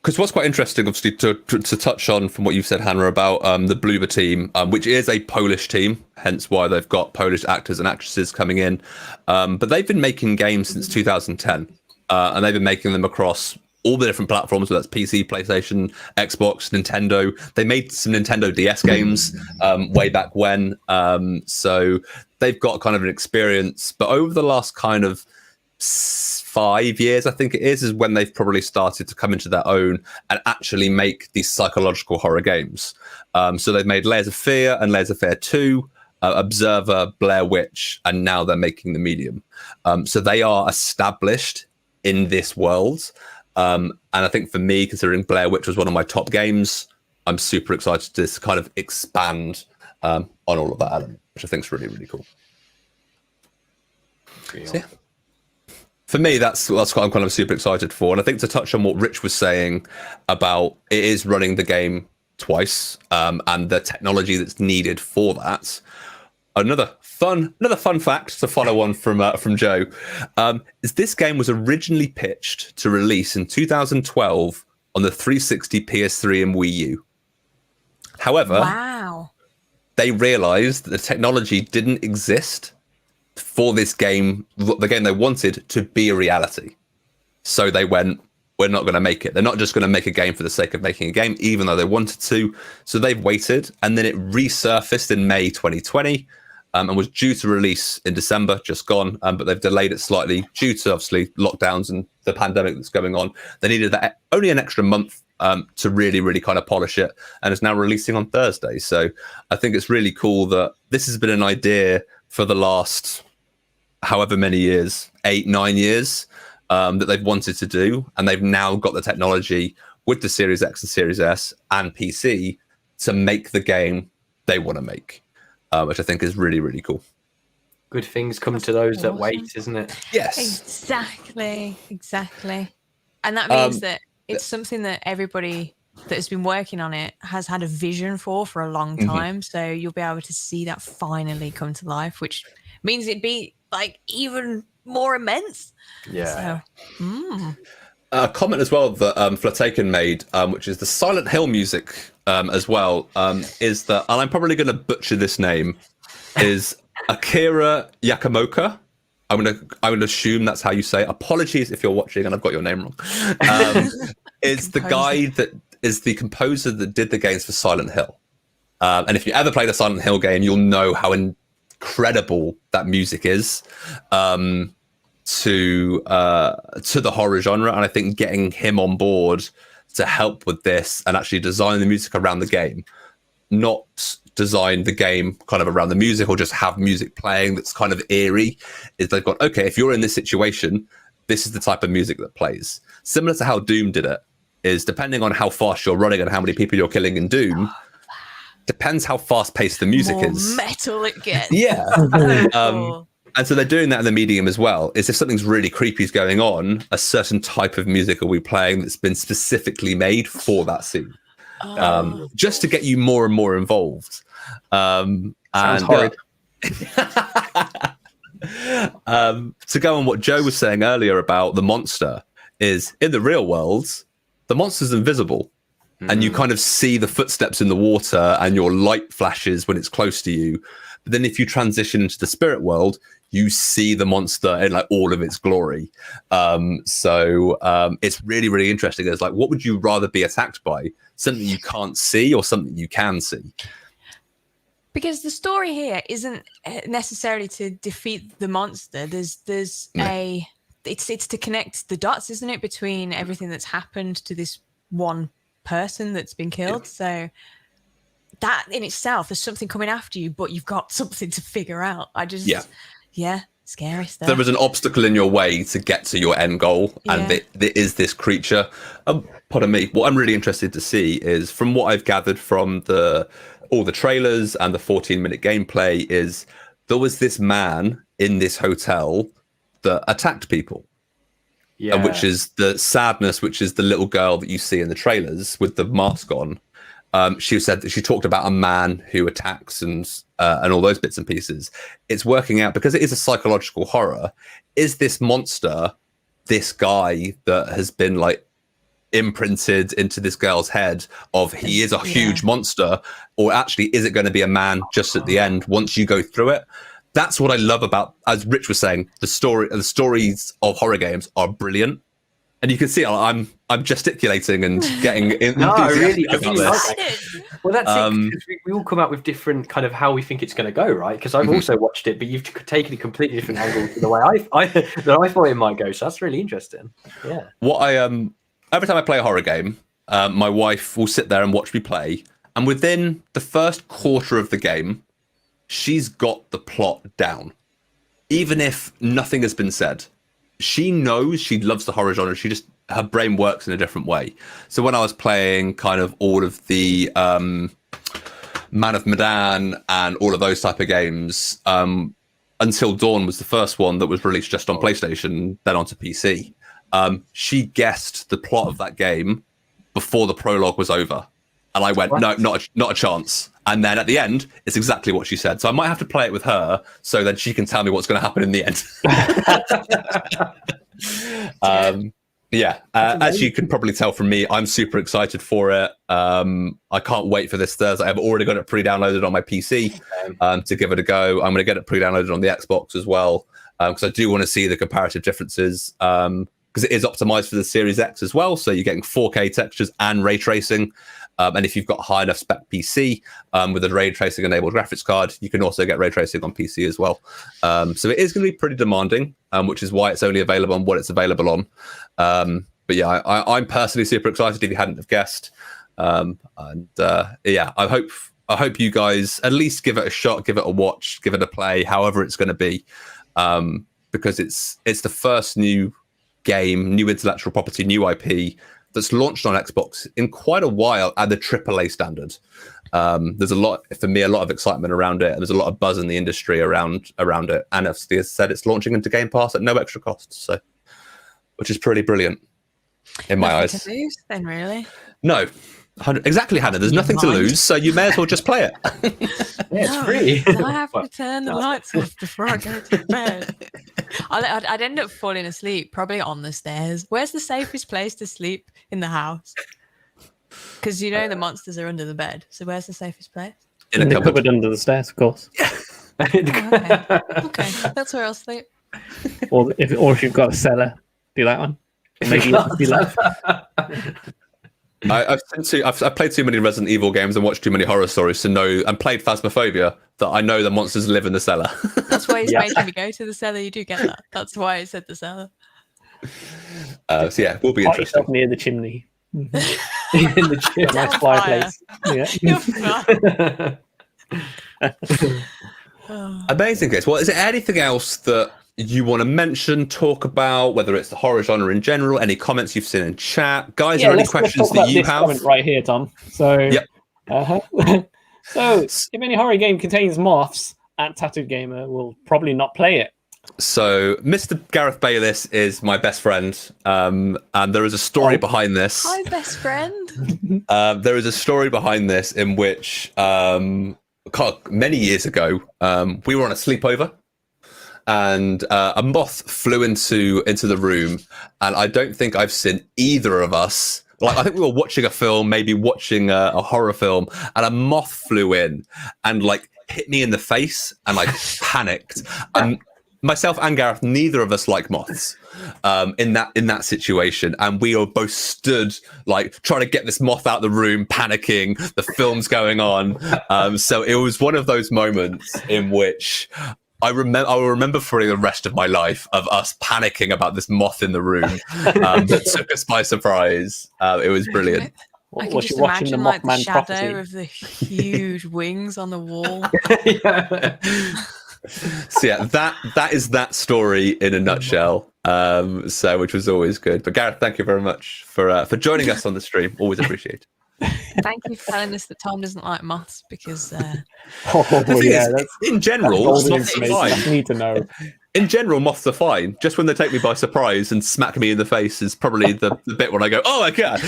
Because what's quite interesting, obviously, to touch on from what you've said, Hannah, about the Bloober team, which is a Polish team, hence why they've got Polish actors and actresses coming in. But they've been making games since 2010, and they've been making them across all the different platforms, whether that's PC, PlayStation, Xbox, Nintendo. They made some Nintendo DS games way back when. So they've got kind of an experience. But over the last kind of 5 years, I think it is when they've probably started to come into their own and actually make these psychological horror games. So they've made Layers of Fear and Layers of Fear 2, Observer, Blair Witch, and now they're making The Medium. So they are established in this world. And I think for me, considering Blair Witch was one of my top games, I'm super excited to kind of expand on all of that element, which I think is really, really cool. So, yeah. For me, that's what I'm kind of super excited for. And I think to touch on what Rich was saying about it is running the game twice, and the technology that's needed for that. Another fun fact to follow on from Joe is this game was originally pitched to release in 2012 on the 360, PS3, and Wii U. However, they realized that the technology didn't exist for this game, the game they wanted, to be a reality. So they went, we're not going to make it. They're not just going to make a game for the sake of making a game, even though they wanted to. So they've waited, and then it resurfaced in May 2020, and was due to release in December, just gone. But they've delayed it slightly due to, obviously, lockdowns and the pandemic that's going on. They needed only an extra month to really, really kind of polish it, and it's now releasing on Thursday. So I think it's really cool that this has been an idea for the last however many years, 8-9 years, that they've wanted to do, and they've now got the technology with the Series X and Series S and PC to make the game they want to make, which I think is really, really cool. Good things come to those that wait, isn't it? Yes. Exactly. And that means that it's something that everybody that has been working on it has had a vision for a long time. So you'll be able to see that finally come to life, which means it'd be like even more immense. Yeah. So, A comment as well that Flataken made, which is the Silent Hill music as well, is that, and I'm probably going to butcher this name, is Akira Yakamoka. I'm gonna assume that's how you say it. Apologies if you're watching and I've got your name wrong. Is the guy that is the composer that did the games for Silent Hill. And if you ever played a Silent Hill game, you'll know how incredible that music is to the horror genre. And I think getting him on board to help with this and actually design the music around the game, not design the game kind of around the music or just have music playing that's kind of eerie, is they've got, okay, if you're in this situation, this is the type of music that plays. Similar to how Doom did it, is depending on how fast you're running and how many people you're killing in Doom, depends how fast paced the music more is. metal it gets. Yeah. And so they're doing that in the medium as well. Is if something's really creepy is going on, a certain type of music will be playing that's been specifically made for that scene, just to get you more and more involved. Sounds and horrid. To go on what Joe was saying earlier about the monster, is in the real world, the monster's invisible. And you kind of see the footsteps in the water and your light flashes when it's close to you. But then if you transition into the spirit world, you see the monster in like all of its glory. So it's really, really interesting. It's like, what would you rather be attacked by? Something you can't see or something you can see? Because the story here isn't necessarily to defeat the monster. It's to connect the dots, isn't it, between everything that's happened to this one person that's been killed. So that in itself, there's something coming after you, but you've got something to figure out. Scary stuff. There was an obstacle in your way to get to your end goal, and there is this creature. Pardon me. What I'm really interested to see is, from what I've gathered from all the trailers and the 14-minute gameplay, is there was this man in this hotel that attacked people. Yeah. And which is the sadness, which is the little girl that you see in the trailers with the mask on. She said that she talked about a man who attacks and all those bits and pieces. It's working out, because it is a psychological horror. Is this monster this guy that has been like imprinted into this girl's head of he is a huge monster, or actually is it going to be a man just at the end once you go through it? That's what I love about, as Rich was saying, the stories of horror games are brilliant. And you can see I'm gesticulating and getting enthusiastic about this. Well, that's it. Because we all come out with different kind of how we think it's going to go, right? Because I've also watched it, but you've taken a completely different angle to the way I thought it might go. So that's really interesting. Yeah. Every time I play a horror game, my wife will sit there and watch me play, and within the first quarter of the game, she's got the plot down, even if nothing has been said. She knows, she loves the horror genre. Her brain works in a different way. So when I was playing kind of all of the Man of Medan and all of those type of games, Until Dawn was the first one that was released just on PlayStation, then onto PC. She guessed the plot of that game before the prologue was over. And I went, no, not a chance. And then at the end, it's exactly what she said. So I might have to play it with her, so then she can tell me what's going to happen in the end. As you can probably tell from me, I'm super excited for it. I can't wait for this Thursday. I've already got it pre-downloaded on my PC to give it a go. I'm going to get it pre-downloaded on the Xbox as well, because I do want to see the comparative differences. Because it is optimized for the Series X as well, so you're getting 4K textures and ray tracing. And if you've got a high enough spec PC with a ray tracing enabled graphics card, you can also get ray tracing on PC as well. So it is going to be pretty demanding, which is why it's only available on what it's available on. But yeah, I'm personally super excited, if you hadn't have guessed. I hope you guys at least give it a shot, give it a watch, give it a play, however it's going to be, because it's the first new game, new intellectual property, new IP that's launched on Xbox in quite a while at the AAA standard. There's a lot of excitement around it, and there's a lot of buzz in the industry around it. And as I said, it's launching into Game Pass at no extra cost, so which is pretty brilliant in my eyes. Nothing to lose, then, really? No. Exactly, Hannah. There's nothing to lose, so you may as well just play it. It's free. I have to turn the lights off before I go to bed. I'd end up falling asleep, probably on the stairs. Where's the safest place to sleep in the house? Because the monsters are under the bed. So where's the safest place? In the cupboard under the stairs, of course. Okay, that's where I'll sleep. Or if you've got a cellar, do that one. Maybe be left. I've played too many Resident Evil games and watched too many horror stories to know, and played Phasmophobia, that I know the monsters live in the cellar. That's why he's making me go to the cellar. You do get that. That's why I said the cellar. So yeah, will be interesting. Near the chimney. In the chimney. Nice fireplace. Yeah. Amazing, guys. Well, is there anything else that you want to mention, talk about, whether it's the horror genre in general, any comments you've seen in chat? Guys, are there any questions that you have? Comment right here, Tom. So, yep. So, if any horror game contains moths, at Tattooed Gamer will probably not play it. So, Mr. Gareth Bayliss is my best friend, and there is a story behind this. Hi, best friend. There is a story behind this in which, many years ago, we were on a sleepover, and a moth flew into the room, and I don't think I've seen either of us. Like, I think we were watching a film, maybe watching a horror film, and a moth flew in and like hit me in the face, and I panicked. And myself and Gareth, neither of us like moths in that situation, and we were both stood like trying to get this moth out of the room, panicking. The film's going on, so it was one of those moments in which I will remember for the rest of my life of us panicking about this moth in the room that took us by surprise. It was brilliant. I can just imagine like the shadow of the huge wings on the wall. So yeah, that is that story in a nutshell. So which was always good. But Gareth, thank you very much for joining us on the stream. Always appreciate. Thank you for telling us that Tom doesn't like moths because. In general, moths are fine. I need to know. In general, moths are fine. Just when they take me by surprise and smack me in the face is probably the bit when I go, "Oh my god."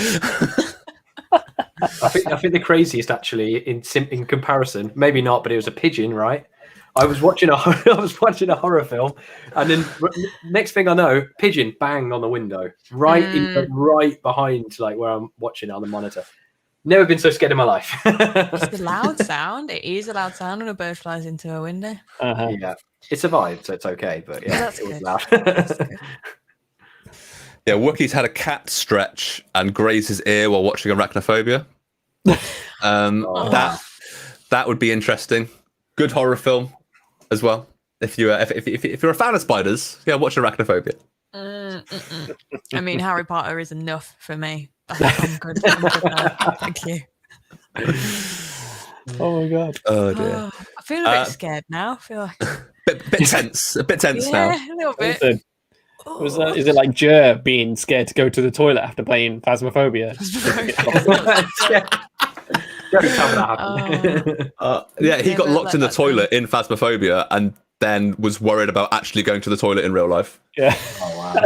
I think the craziest actually in comparison, maybe not, but it was a pigeon, right? I was watching a horror film, and then next thing I know, pigeon bang on the window, right behind like where I'm watching it on the monitor. Never been so scared in my life. It's a loud sound. It is a loud sound when a bird flies into a window. Yeah, it survived, so it's okay. But yeah, that's it was good. loud. Yeah, Wookie's had a cat stretch and graze his ear while watching Arachnophobia. That would be interesting. Good horror film as well. If you're a fan of spiders, yeah, watch Arachnophobia. I mean, Harry Potter is enough for me. I'm good now. Thank you. Oh my god. Oh dear. I feel a bit scared now. I feel like bit tense. A bit tense now. Yeah, a little bit. Is it like Jer being scared to go to the toilet after playing Phasmophobia? Yeah, he got locked in the toilet in Phasmophobia and then was worried about actually going to the toilet in real life. Yeah. Oh wow.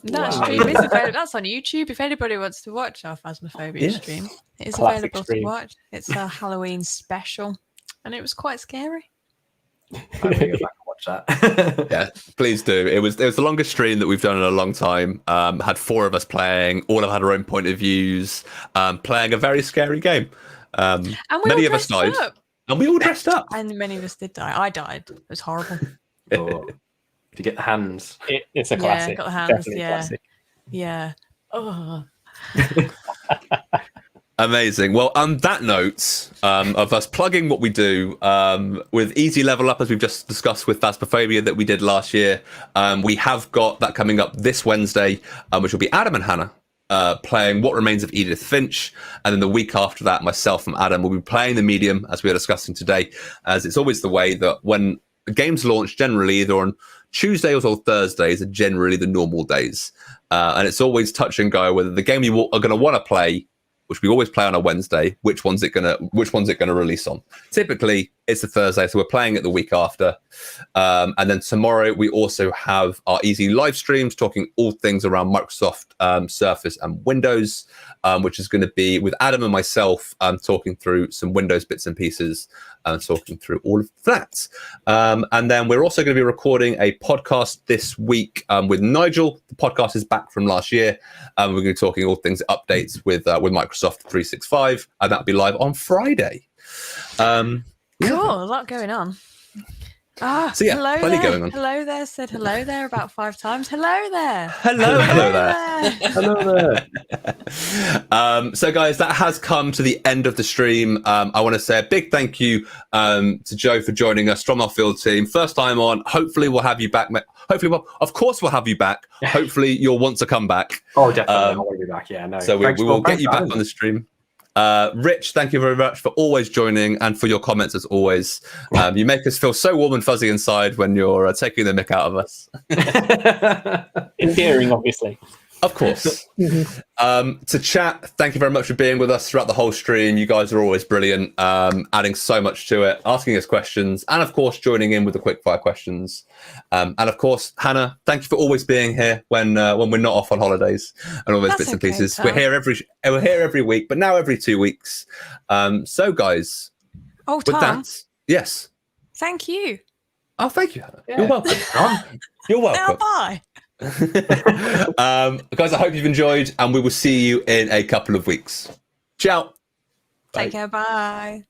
That stream is available. That's on YouTube. If anybody wants to watch our Phasmophobia stream, it is Classic available stream. to watch. It's a Halloween special, and it was quite scary. I'm gonna go back and watch that. Yeah, please do. It was the longest stream that we've done in a long time. Had 4 of us playing. All have had our own point of views. Playing a very scary game. And we Many all of us dressed died, up. and we all dressed up. And many of us did die. I died. It was horrible. Oh, if you get the hands. It's a classic. Got the hands. Definitely a Yeah. classic. Yeah. Oh. Amazing. Well, on that note of us plugging what we do with Easy Level Up, as we've just discussed with Phasmophobia that we did last year, we have got that coming up this Wednesday, which will be Adam and Hannah playing What Remains of Edith Finch. And then the week after that, myself and Adam will be playing The Medium, as we are discussing today, as it's always the way that when games launch, generally either on Tuesdays or Thursdays are generally the normal days. And it's always touch and go whether the game you are going to want to play, which we always play on a Wednesday, which one's it gonna release on? Typically, it's a Thursday, so we're playing it the week after. And then tomorrow we also have our easy live streams talking all things around Microsoft Surface and Windows, which is going to be with Adam and myself talking through some Windows bits and pieces and talking through all of that. And then we're also going to be recording a podcast this week with Nigel. The podcast is back from last year. We're going to be talking all things updates with Microsoft 365, and that'll be live on Friday. Cool. A lot going on. So yeah, hello plenty there. going on. Hello there. Said hello there about 5 times. Hello there. Hello there. Hello there. So guys, that has come to the end of the stream. I want to say a big thank you to Joe for joining us from our field team. First time on. Hopefully we'll have you back. Of course we'll have you back. Hopefully you'll want to come back. Oh, definitely. I want to be back. Yeah, no. So we will get you back on the stream. Rich, thank you very much for always joining and for your comments as always. You make us feel so warm and fuzzy inside when you're taking the mick out of us. Endearing, obviously. Of course. To chat, thank you very much for being with us throughout the whole stream. You guys are always brilliant, adding so much to it, asking us questions, and of course joining in with the quickfire questions. And of course, Hannah, thank you for always being here when we're not off on holidays and all those bits and pieces. Tom. We're here every week, but now every 2 weeks. So guys, Tom, with that, yes. Thank you. Oh, thank you, Hannah. Yeah. You're welcome. You're welcome. Bye. Guys, I hope you've enjoyed, and we will see you in a couple of weeks. Ciao. Take care. Bye.